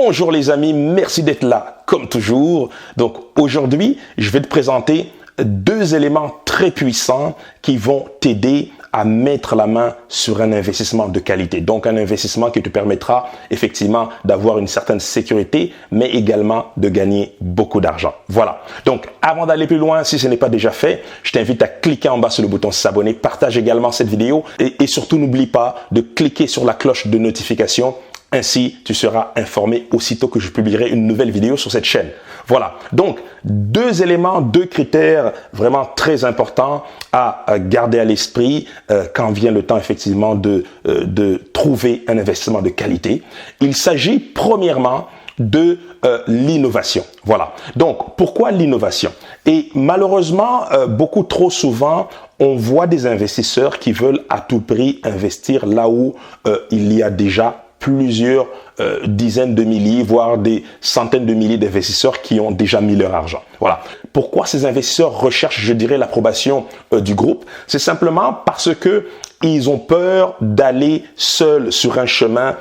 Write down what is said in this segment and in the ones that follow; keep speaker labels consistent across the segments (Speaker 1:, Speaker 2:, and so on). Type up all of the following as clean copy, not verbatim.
Speaker 1: Bonjour les amis, merci d'être là comme toujours. Donc aujourd'hui, je vais te présenter deux éléments très puissants qui vont t'aider à mettre la main sur un investissement de qualité. Donc un investissement qui te permettra effectivement d'avoir une certaine sécurité, mais également de gagner beaucoup d'argent. Voilà. Donc avant d'aller plus loin, si ce n'est pas déjà fait, je t'invite à cliquer en bas sur le bouton s'abonner, partage également cette vidéo et surtout n'oublie pas de cliquer sur la cloche de notification. Ainsi, tu seras informé aussitôt que je publierai une nouvelle vidéo sur cette chaîne. Voilà. Donc, deux éléments, deux critères vraiment très importants à garder à l'esprit quand vient le temps effectivement de trouver un investissement de qualité. Il s'agit premièrement de l'innovation. Voilà. Donc, pourquoi l'innovation? Et malheureusement, beaucoup trop souvent, on voit des investisseurs qui veulent à tout prix investir là où il y a déjà plusieurs dizaines de milliers, voire des centaines de milliers d'investisseurs qui ont déjà mis leur argent. Voilà. Pourquoi ces investisseurs recherchent, je dirais, l'approbation du groupe? C'est simplement parce que ils ont peur d'aller seuls sur un chemin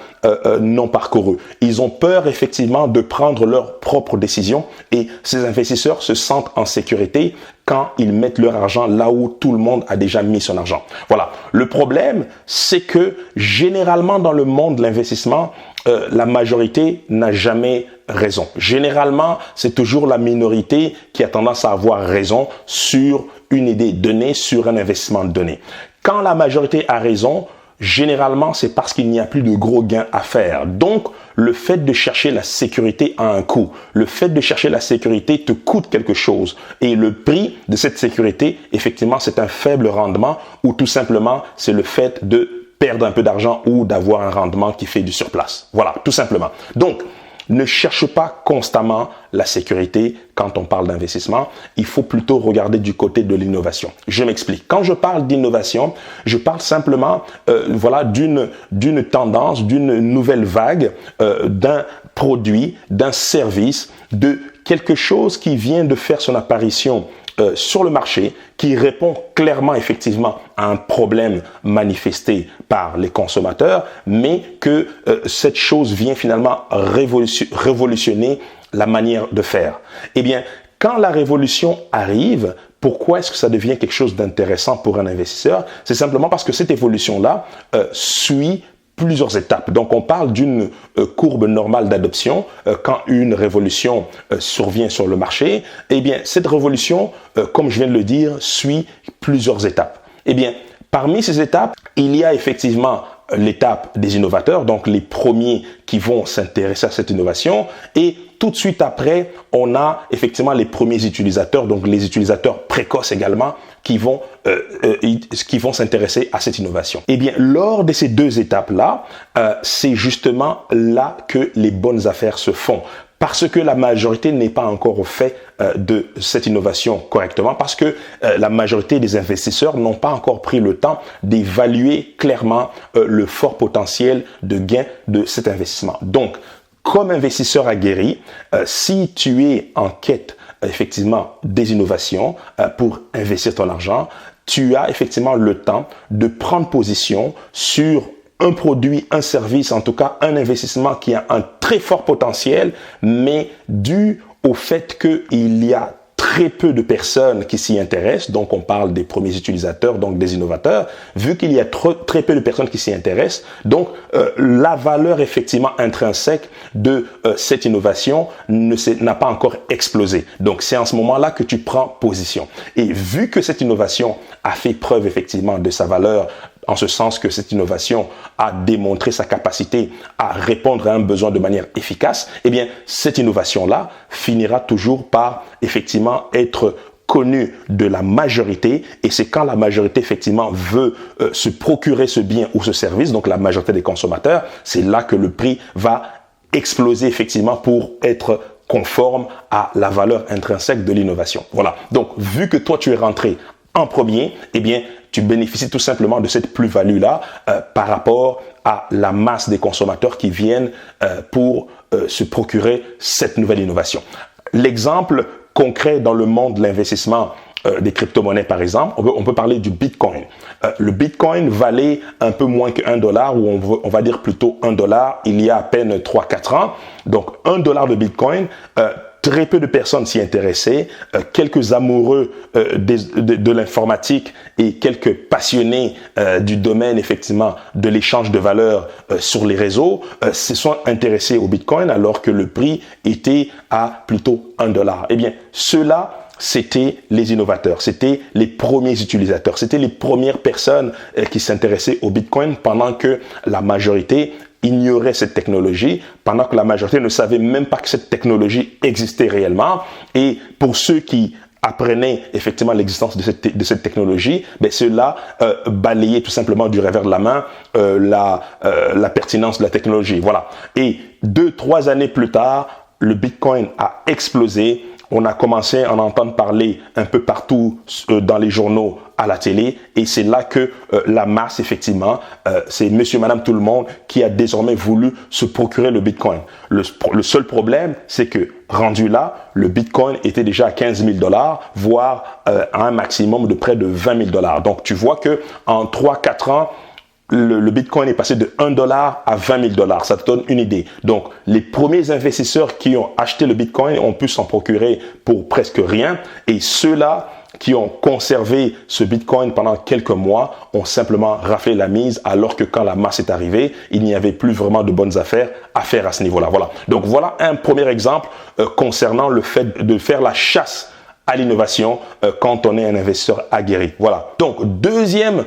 Speaker 1: non parcouru. Ils ont peur effectivement de prendre leurs propres décisions et ces investisseurs se sentent en sécurité quand ils mettent leur argent là où tout le monde a déjà mis son argent. Voilà. Le problème, c'est que généralement dans le monde de l'investissement, la majorité n'a jamais raison. Généralement, c'est toujours la minorité qui a tendance à avoir raison sur une idée donnée, sur un investissement donné. Quand la majorité a raison, généralement, c'est parce qu'il n'y a plus de gros gains à faire. Donc, le fait de chercher la sécurité a un coût. Le fait de chercher la sécurité te coûte quelque chose. Et le prix de cette sécurité, effectivement, c'est un faible rendement ou tout simplement, c'est le fait de perdre un peu d'argent ou d'avoir un rendement qui fait du surplace. Voilà, tout simplement. Donc, ne cherche pas constamment la sécurité quand on parle d'investissement. Il faut plutôt regarder du côté de l'innovation. Je m'explique. Quand je parle d'innovation, je parle simplement voilà, d'une tendance, d'une nouvelle vague, d'un produit, d'un service, de quelque chose qui vient de faire son apparition sur le marché, qui répond clairement effectivement à un problème manifesté par les consommateurs, mais que cette chose vient finalement révolutionner la manière de faire. Eh bien, quand la révolution arrive, pourquoi est-ce que ça devient quelque chose d'intéressant pour un investisseur? C'est simplement parce que cette évolution-là suit plusieurs étapes. Donc, on parle d'une courbe normale d'adoption quand une révolution survient sur le marché. Eh bien, cette révolution, comme je viens de le dire, suit plusieurs étapes. Eh bien, parmi ces étapes, il y a effectivement l'étape des innovateurs, donc les premiers qui vont s'intéresser à cette innovation. Et tout de suite après, on a effectivement les premiers utilisateurs, donc les utilisateurs précoces également, qui vont s'intéresser à cette innovation. Eh bien, lors de ces deux étapes-là, c'est justement là que les bonnes affaires se font. Parce que la majorité n'est pas encore au fait de cette innovation correctement, parce que la majorité des investisseurs n'ont pas encore pris le temps d'évaluer clairement le fort potentiel de gain de cet investissement. Donc, comme investisseur aguerri, si tu es en quête effectivement des innovations pour investir ton argent, tu as effectivement le temps de prendre position sur un produit, un service, en tout cas un investissement qui a un très fort potentiel, mais dû au fait qu'il y a très peu de personnes qui s'y intéressent, donc on parle des premiers utilisateurs, donc des innovateurs, vu qu'il y a très peu de personnes qui s'y intéressent, donc la valeur effectivement intrinsèque de cette innovation n'a pas encore explosé. Donc c'est en ce moment-là que tu prends position. Et vu que cette innovation a fait preuve effectivement de sa valeur, en ce sens que cette innovation a démontré sa capacité à répondre à un besoin de manière efficace, eh bien, cette innovation-là finira toujours par effectivement être connue de la majorité, et c'est quand la majorité effectivement veut se procurer ce bien ou ce service, donc la majorité des consommateurs, c'est là que le prix va exploser effectivement pour être conforme à la valeur intrinsèque de l'innovation. Voilà. Donc, vu que toi tu es rentré en premier, eh bien, tu bénéficies tout simplement de cette plus-value-là par rapport à la masse des consommateurs qui viennent pour se procurer cette nouvelle innovation. L'exemple concret dans le monde de l'investissement des crypto-monnaies par exemple, on peut parler du Bitcoin. Le Bitcoin valait un peu moins que $1, ou on va dire plutôt $1 il y a à peine 3-4 ans. Donc $1 de Bitcoin, très peu de personnes s'y intéressaient, quelques amoureux de l'informatique et quelques passionnés du domaine effectivement de l'échange de valeurs sur les réseaux se sont intéressés au Bitcoin alors que le prix était à plutôt $1. Eh bien, ceux-là, c'était les innovateurs, c'était les premiers utilisateurs, c'était les premières personnes qui s'intéressaient au Bitcoin pendant que la majorité ignorait cette technologie, pendant que la majorité ne savait même pas que cette technologie existait réellement. Et pour ceux qui apprenaient effectivement l'existence de cette technologie, ben ceux-là balayaient tout simplement du revers de la main la pertinence de la technologie. Voilà. Et 2-3 années plus tard, le Bitcoin a explosé. On a commencé à en entendre parler un peu partout dans les journaux, à la télé, et c'est là que la masse, effectivement, c'est monsieur, madame, tout le monde qui a désormais voulu se procurer le Bitcoin. Le seul problème, c'est que rendu là, le Bitcoin était déjà à $15 000, voire à un maximum de près de $20 000. Donc, tu vois que en 3-4 ans, le Bitcoin est passé de $1 à $20 000. Ça te donne une idée. Donc, les premiers investisseurs qui ont acheté le Bitcoin ont pu s'en procurer pour presque rien. Et ceux-là qui ont conservé ce Bitcoin pendant quelques mois ont simplement raflé la mise, alors que quand la masse est arrivée, il n'y avait plus vraiment de bonnes affaires à faire à ce niveau-là. Voilà. Donc, voilà un premier exemple concernant le fait de faire la chasse à l'innovation quand on est un investisseur aguerri. Voilà. Donc, deuxième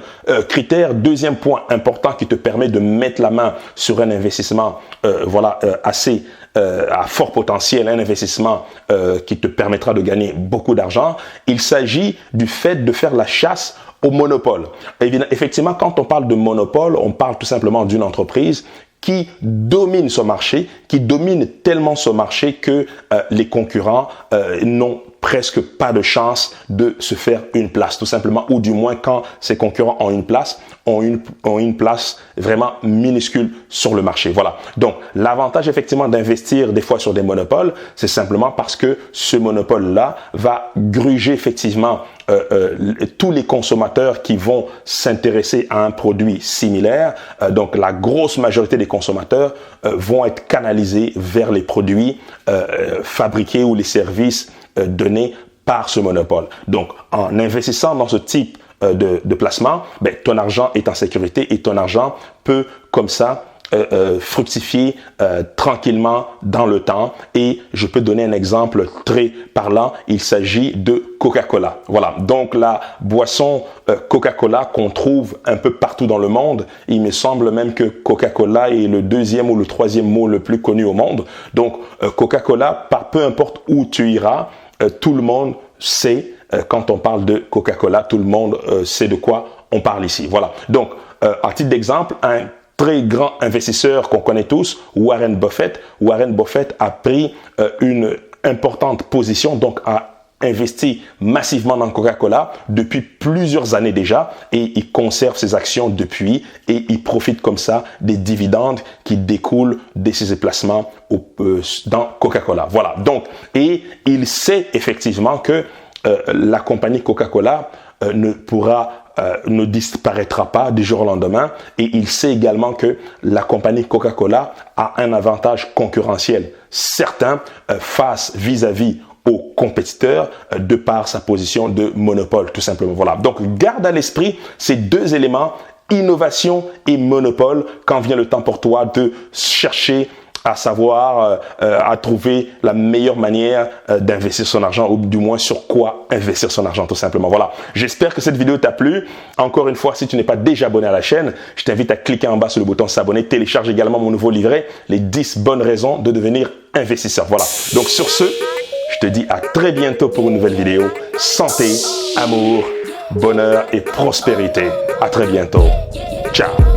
Speaker 1: critère, deuxième point important qui te permet de mettre la main sur un investissement assez à fort potentiel, un investissement qui te permettra de gagner beaucoup d'argent. Il s'agit du fait de faire la chasse au monopole. Effectivement, quand on parle de monopole, on parle tout simplement d'une entreprise qui domine ce marché, qui domine tellement ce marché que les concurrents n'ont presque pas de chance de se faire une place, tout simplement, ou du moins quand ces concurrents ont une place, ont une place vraiment minuscule sur le marché. Voilà. Donc, l'avantage effectivement d'investir des fois sur des monopoles, c'est simplement parce que ce monopole-là va gruger effectivement tous les consommateurs qui vont s'intéresser à un produit similaire. Donc, la grosse majorité des consommateurs vont être canalisés vers les produits fabriqués ou les services donnés par ce monopole. Donc, en investissant dans ce type de placement, ben, ton argent est en sécurité et ton argent peut comme ça fructifier tranquillement dans le temps. Et je peux donner un exemple très parlant. Il s'agit de Coca-Cola. Voilà. Donc, la boisson Coca-Cola qu'on trouve un peu partout dans le monde. Il me semble même que Coca-Cola est le deuxième ou le troisième mot le plus connu au monde. Donc, Coca-Cola, peu importe où tu iras, tout le monde sait, quand on parle de Coca-Cola, tout le monde sait de quoi on parle ici. Voilà. Donc, à titre d'exemple, un très grand investisseur qu'on connaît tous, Warren Buffett. Warren Buffett a pris une importante position, donc a investi massivement dans Coca-Cola depuis plusieurs années déjà, et il conserve ses actions depuis, et il profite comme ça des dividendes qui découlent de ses placements dans Coca-Cola. Voilà. Donc, et il sait effectivement que la compagnie Coca-Cola ne disparaîtra pas du jour au lendemain, et il sait également que la compagnie Coca-Cola a un avantage concurrentiel certain face vis-à-vis aux compétiteurs de par sa position de monopole, tout simplement. Voilà. Donc, garde à l'esprit ces deux éléments, innovation et monopole, quand vient le temps pour toi de chercher à savoir, à trouver la meilleure manière d'investir son argent, ou du moins sur quoi investir son argent, tout simplement. Voilà. J'espère que cette vidéo t'a plu. Encore une fois, si tu n'es pas déjà abonné à la chaîne, je t'invite à cliquer en bas sur le bouton s'abonner. Télécharge également mon nouveau livret, les 10 bonnes raisons de devenir investisseur. Voilà. Donc, sur ce, je te dis à très bientôt pour une nouvelle vidéo. Santé, amour, bonheur et prospérité. À très bientôt. Ciao.